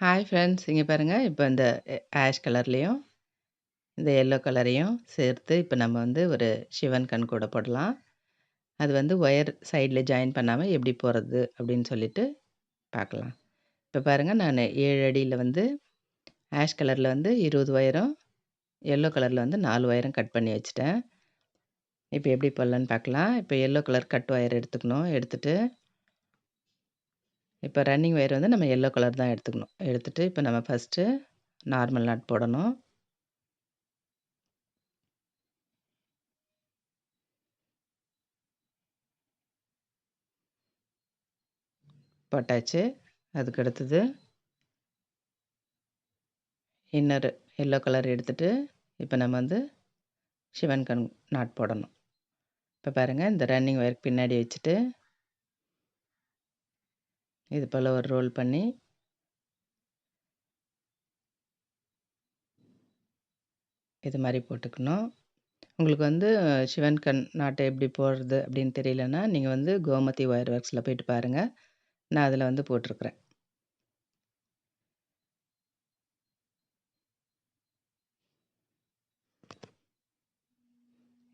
Hi friends. இங்க பாருங்க. இப்ப இந்த ஆஷ் கலர்லயும், இந்த எல்லோ கலரையும் சேர்த்து இப்ப நம்ம வந்து ஒரு சிவன் கண் கூட போடலாம். அது வந்து ஒயர் சைடுல ஜாயின் பண்ணாம எப்படி போடுறது அப்படின்னு சொல்லிட்டு பார்க்கலாம். இப்ப பாருங்க நானு 7 அடியில வந்து ஆஷ் கலர்ல வந்து 20 ஒயரும், எல்லோ கலர்ல வந்து 4 ஒயரும் கட் பண்ணி வச்சுட்டேன். இப்ப எப்படி போடலான்னு பார்க்கலாம். இப்ப எல்லோ கலர் கட் ஒயர் எடுத்துக்கணும். எடுத்துட்டு இப்ப ரன்னிங் ஒயர் வந்து நம்ம எல்லோ கலர் தான் எடுத்துக்கணும். எடுத்துட்டு இப்ப நம்ம ஃபர்ஸ்ட்டு நார்மல் நாட் போடணும். போட்டாச்சு. அதுக்கு அடுத்தது இன்னொரு எல்லோ கலர் எடுத்துட்டு, இப்ப நம்ம வந்து சிவன் கண் நாட் போடணும். இப்ப பாருங்க, இந்த ரன்னிங் ஒயர்க்கு பின்னாடி வச்சுட்டு, இது போல ஒரு ரோல் பண்ணி, இது மாரி போட்டுக்கணும். உங்களுக்கு வந்து சிவன் கண் நாட்ட எப்படி போடுறது அப்படின்னு தெரியலன்னா, நீங்க வந்து கோமதி ஒயர் ஒர்க்ஸ்ல போயிட்டு பாருங்க. நான் அதில வந்து போட்டிருக்கிறேன்.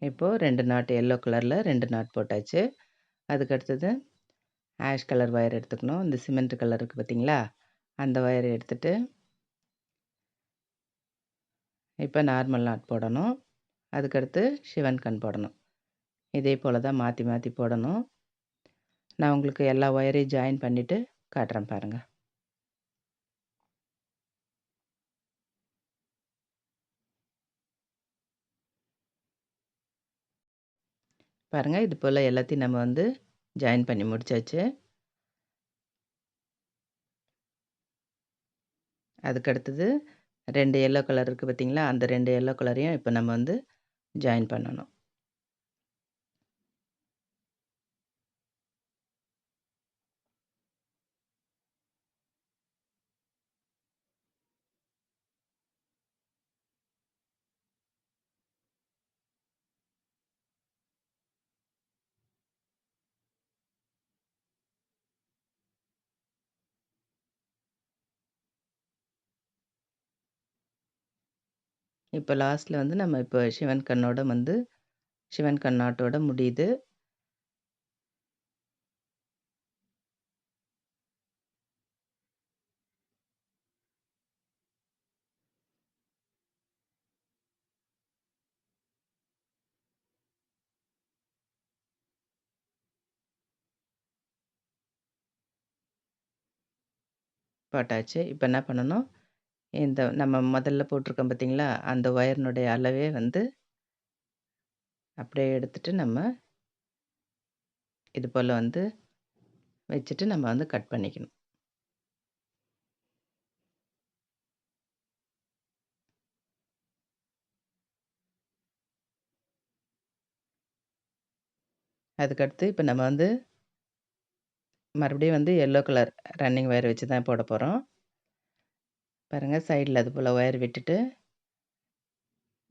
இப்போ 2 நாட் எல்லோ கலர்ல 2 நாட் போட்டாச்சு. அதுக்கு அடுத்தது ஆஷ் கலர் ஒயர் எடுத்துக்கணும். இந்த சிமெண்ட் கலர் இருக்கு பார்த்தீங்களா? அந்த ஒயர் எடுத்துட்டு, இப்ப நார்மல் நாட் போடணும். அதுக்கடுத்து சிவன் கண் போடணும். இதே போல தான் மாத்தி மாத்தி போடணும். நான் உங்களுக்கு எல்லா ஒயரையும் ஜாயின் பண்ணிட்டு காட்டுறேன் பாருங்க. பாருங்க இது போல எல்லாத்தையும் நம்ம வந்து ஜாயின் பண்ணி முடிச்சாச்சு. அதுக்கு அடுத்தது 2 எல்லோ கலர் இருக்கு பார்த்தீங்களா? அந்த 2 எல்லோ கலரையும் இப்ப நம்ம வந்து ஜாயின் பண்ணணும். இப்ப லாஸ்ட்ல வந்து நம்ம இப்ப சிவன் கண்ணோட வந்து சிவன் கண் நாட்டோட முடியுது. போட்டாச்சு. இப்ப என்ன பண்ணணும்? இந்த நம்ம முதல்ல போட்டிருக்கோம் பார்த்தீங்களா? அந்த ஒயரினுடைய அளவே வந்து அப்படியே எடுத்துட்டு நம்ம இது போல வந்து வச்சுட்டு நம்ம வந்து கட் பண்ணிக்கணும். அதுக்கடுத்து இப்ப நம்ம வந்து மறுபடியும் வந்து எல்லோ கலர் ரன்னிங் ஒயர் வச்சு தான் போட போறோம். பாருங்க சைடுல அது போல ஒயர் விட்டுட்டு,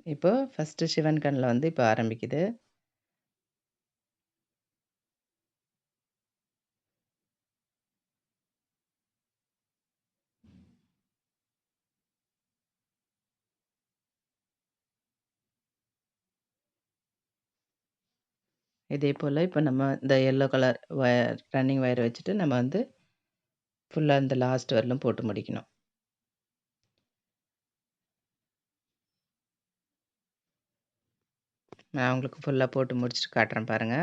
இப்போ ஃபர்ஸ்ட்டு சிவன் கண்ல வந்து இப்போ ஆரம்பிக்குது. இதே போல இப்போ நம்ம இந்த எல்லோ கலர் ரன்னிங் ஒயர் வச்சுட்டு நம்ம வந்து ஃபுல்லா இந்த லாஸ்ட் வரலும் போட்டு முடிக்கணும். நான் உங்களுக்கு ஃபுல்லா போட்டு முடிச்சுட்டு காட்டுறேன் பாருங்க.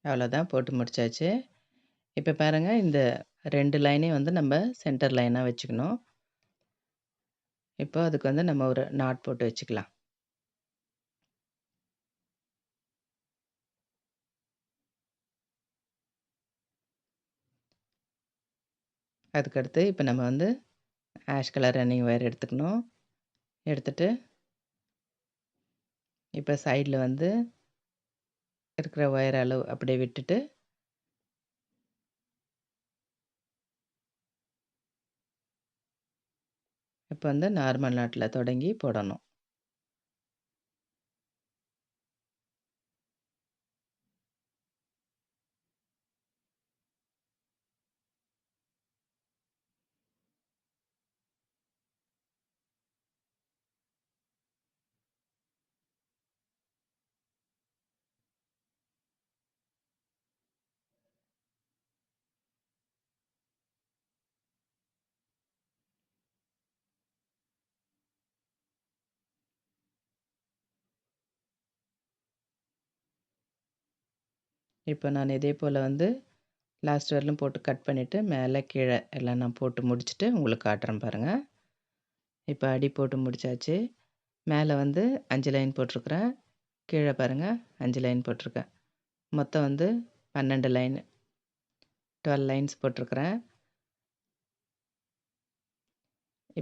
அவ்வளோதான் போட்டு முடிச்சாச்சு. இப்போ பாருங்க இந்த 2 லைனையும் வந்து நம்ம சென்டர் லைனா வச்சுக்கணும். இப்போ அதுக்கு வந்து நம்ம ஒரு நாட் போட்டு வச்சுக்கலாம். அதுக்கடுத்து இப்போ நம்ம வந்து ஆஷ் கலர் ரன்னிங் ஒயர் எடுத்துக்கணும். எடுத்துட்டு இப்போ சைடில் வந்து இருக்கிற ஒயர் அளவு அப்படியே விட்டுட்டு இப்போ வந்து நார்மல் நாட்டில் தொடங்கி போடணும். இப்போ நான் இதே போல் வந்து லாஸ்ட் வரலும் போட்டு கட் பண்ணிவிட்டு மேலே கீழே எல்லாம் நான் போட்டு முடிச்சுட்டு உங்களுக்கு காட்டுறேன் பாருங்கள். இப்போ அடி போட்டு முடிச்சாச்சு. மேலே வந்து 5 லைன் போட்டிருக்கிறேன். கீழே பாருங்கள் 5 லைன் போட்டிருக்கேன். மொத்தம் வந்து 12 லைன் 12 லைன்ஸ் போட்டிருக்கிறேன்.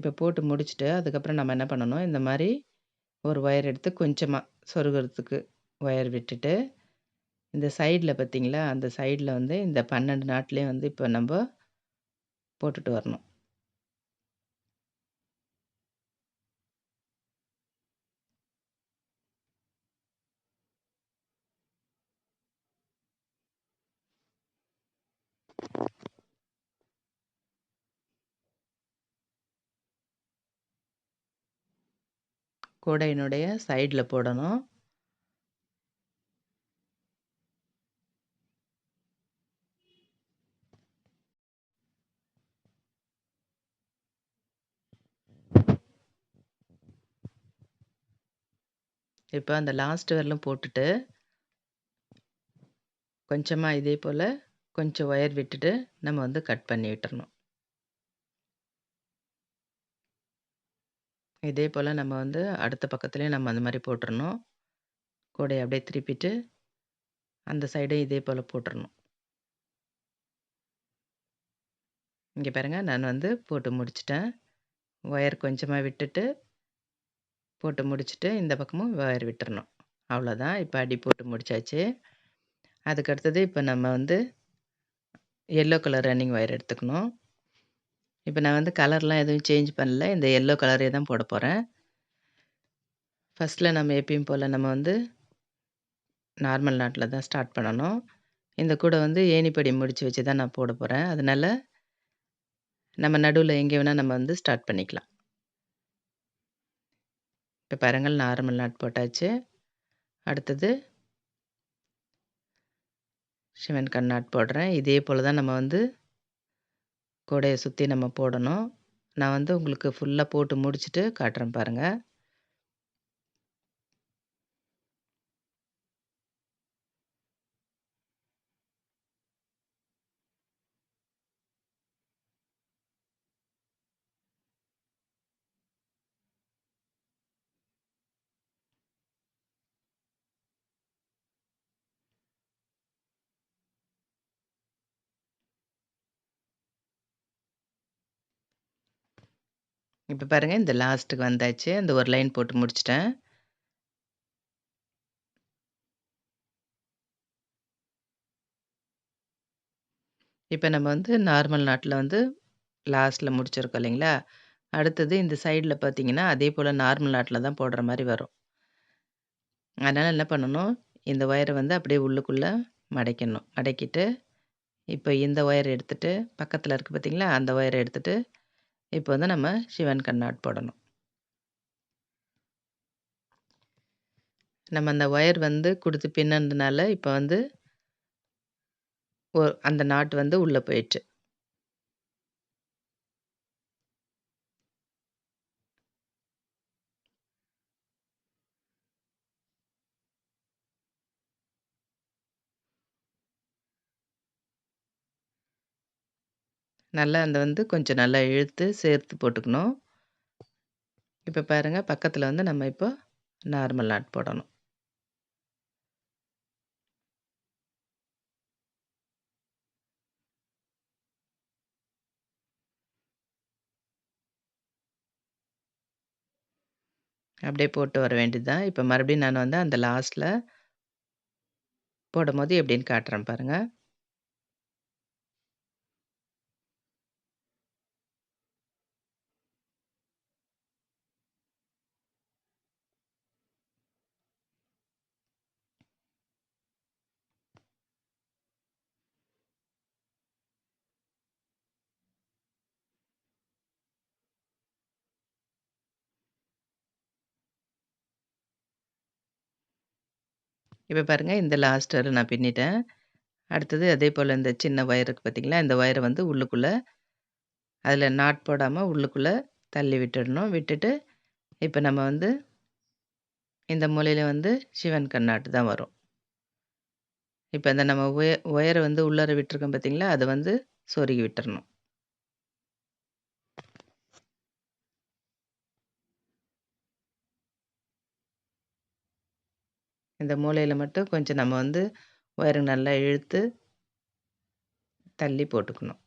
இப்போ போட்டு முடிச்சுட்டு அதுக்கப்புறம் நம்ம என்ன பண்ணணும், இந்த மாதிரி ஒரு ஒயர் எடுத்து கொஞ்சமாக சொருகிறதுக்கு ஒயர் விட்டுட்டு இந்த சைடில் பார்த்தீங்களா, அந்த சைடில் வந்து இந்த 12 நாட்லேயும் வந்து இப்போ நம்ம போட்டுட்டு வரணும். கூடையினுடைய சைடில் போடணும். இப்போ அந்த லாஸ்ட் வரலும் போட்டுட்டு கொஞ்சமாக இதே போல் கொஞ்சம் ஒயர் விட்டுட்டு நம்ம வந்து கட் பண்ணி விட்டுறணும். இதே போல் நம்ம வந்து அடுத்த பக்கத்துலேயும் நம்ம அந்த மாதிரி போட்டுறணும். கூடையை அப்படியே திருப்பிட்டு அந்த சைடும் இதே போல் போட்டுறணும். இங்கே பாருங்கள், நான் வந்து போட்டு முடிச்சிட்டேன். ஒயர் கொஞ்சமாக விட்டுட்டு போட்டு முடிச்சுட்டு இந்த பக்கமும் ஒயர் விட்டுறணும். அவ்வளோதான். இப்போ அடி போட்டு முடிச்சாச்சு. அதுக்கு அடுத்தது இப்போ நம்ம வந்து எல்லோ கலர் ரன்னிங் ஒயர் எடுத்துக்கணும். இப்போ நான் வந்து கலர்லாம் எதுவும் சேஞ்ச் பண்ணல. இந்த எல்லோ கலரே தான் போட போகிறேன். ஃபஸ்ட்டில் நம்ம எப்பயும் போல் நம்ம வந்து நார்மல் நாட்டில் தான் ஸ்டார்ட் பண்ணணும். இந்த கூடை வந்து ஏணிப்படி முடிச்சு வச்சு தான் நான் போட போகிறேன். அதனால் நம்ம நடுவில் எங்கே வேணால் நம்ம வந்து ஸ்டார்ட் பண்ணிக்கலாம். இப்போ பாருங்கள், நார்மல் நாட் போட்டாச்சு. அடுத்தது சிவன் கண் நாட் போடுறேன். இதே போல் தான் நம்ம வந்து கூடையை சுற்றி நம்ம போடணும். நான் வந்து உங்களுக்கு ஃபுல்லாக போட்டு முடிச்சுட்டு காட்டுறேன் பாருங்கள். இப்போ பாருங்கள், இந்த லாஸ்ட்டுக்கு வந்தாச்சு. அந்த ஒரு லைன் போட்டு முடிச்சுட்டேன். இப்போ நம்ம வந்து நார்மல் நாட்டில் வந்து லாஸ்ட்டில் முடிச்சிருக்கோம் இல்லைங்களா? அடுத்தது இந்த சைடில் பார்த்தீங்கன்னா, அதே போல் நார்மல் நாட்டில் தான் போடுற மாதிரி வரும். அதனால் என்ன பண்ணணும், இந்த ஒயரை வந்து அப்படியே உள்ளுக்குள்ளே மடக்கிடணும். மடக்கிட்டு இப்போ இந்த ஒயர் எடுத்துட்டு பக்கத்தில் இருக்குது பார்த்தீங்களா, அந்த ஒயரை எடுத்துட்டு இப்போ வந்து நம்ம சிவன் கண் நாட் போடணும். நம்ம அந்த ஒயர் வந்து கொடுத்து பின்னதுனால இப்போ வந்து அந்த நாட் வந்து உள்ளே போயிடுச்சு. நல்லா அந்த வந்து கொஞ்சம் நல்லா இழுத்து சேர்த்து போட்டுக்கணும். இப்போ பாருங்கள், பக்கத்தில் வந்து நம்ம இப்போ நார்மல் நாட் போடணும். அப்படியே போட்டு வர வேண்டியது தான். இப்ப மறுபடியும் நான் வந்து அந்த லாஸ்ட்ல போடும்போது எப்படின்னு காட்டுறேன் பாருங்க. இப்ப பாருங்க இந்த லாஸ்ட் வர நான் பின்னிட்டேன். அடுத்தது அதே போல இந்த சின்ன ஒயர் இருக்கு பார்த்தீங்களா? இந்த ஒயர வந்து உள்ளுக்குள்ள அதில நாட் போடாம உள்ளுக்குள்ள தள்ளி விட்டுடணும். விட்டுட்டு இப்ப நம்ம வந்து இந்த மூலையில வந்து சிவன் கண்ணாட்டு தான் வரும். இப்ப இந்த நம்ம ஒயர வந்து உள்ளார விட்டுருக்கோம் பார்த்தீங்களா? அத வந்து சொருகி விட்டுறணும். இந்த மூலையில மட்டும் கொஞ்சம் நம்ம வந்து ஒயர நல்லா இழுத்து தள்ளி போட்டுக்கணும்.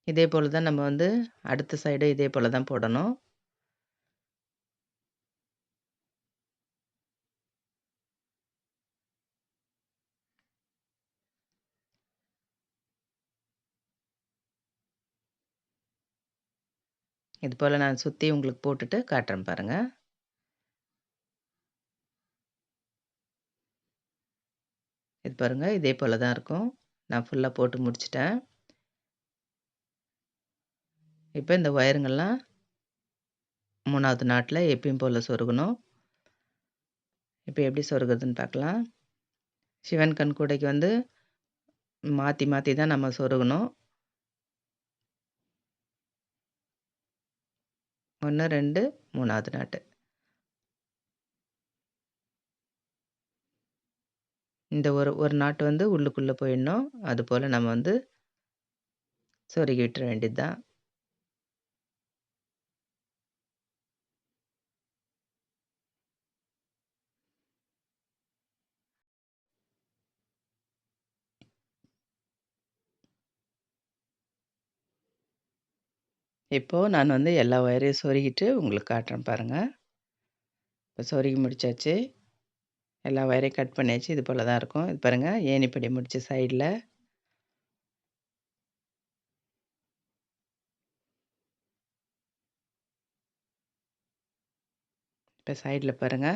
இதே போல தான் நம்ம வந்து அடுத்த சைடும் இதே போல தான் போடணும். இது போல நான் சுத்தி உங்களுக்கு போட்டுட்டு காட்டுறேன் பாருங்க. இது பாருங்க இதே போல தான் இருக்கும். நான் ஃபுல்லா போட்டு முடிச்சுட்டேன். இப்ப இந்த ஒயருங்கள்லாம் 3வது நாட்ல எப்பயும் போல சொருகணும். இப்ப எப்படி சொருகுறதுன்னு பார்க்கலாம். சிவன் கண் கூடைக்கு வந்து மாத்தி மாத்தி தான் நம்ம சொருகணும். 1, 2, 3வது நாட்டு. இந்த ஒரு நாட்டு வந்து உள்ளுக்குள்ள போயிடணும். அதுபோல நம்ம வந்து சொருகி விட்டுற வேண்டியது தான். இப்போ நான் வந்து எல்லா ஒயரையும் சொருகிட்டு உங்களுக்கு காட்டுறேன் பாருங்க. இப்ப சொருகி முடிச்சாச்சு. எல்லா ஒயரையும் கட் பண்ணியாச்சு. இது போல தான் இருக்கும். இது பாருங்க ஏணிப்படி முடிச்சு சைடுல. இப்ப சைடுல பாருங்க.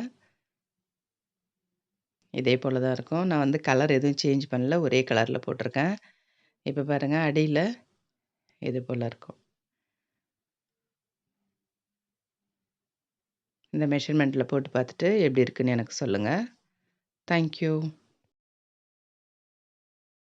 இதே போல தான் இருக்கும். நான் வந்து கலர் எதுவும் சேஞ்ச் பண்ணல. ஒரே கலர்ல போட்டிருக்கேன். இப்ப பாருங்க அடியில இது போல இருக்கும். இந்த மெஷர்மென்ட்ல போட்டு பார்த்துட்டு எப்படி இருக்குன்னு எனக்கு சொல்லுங்க. Thank you.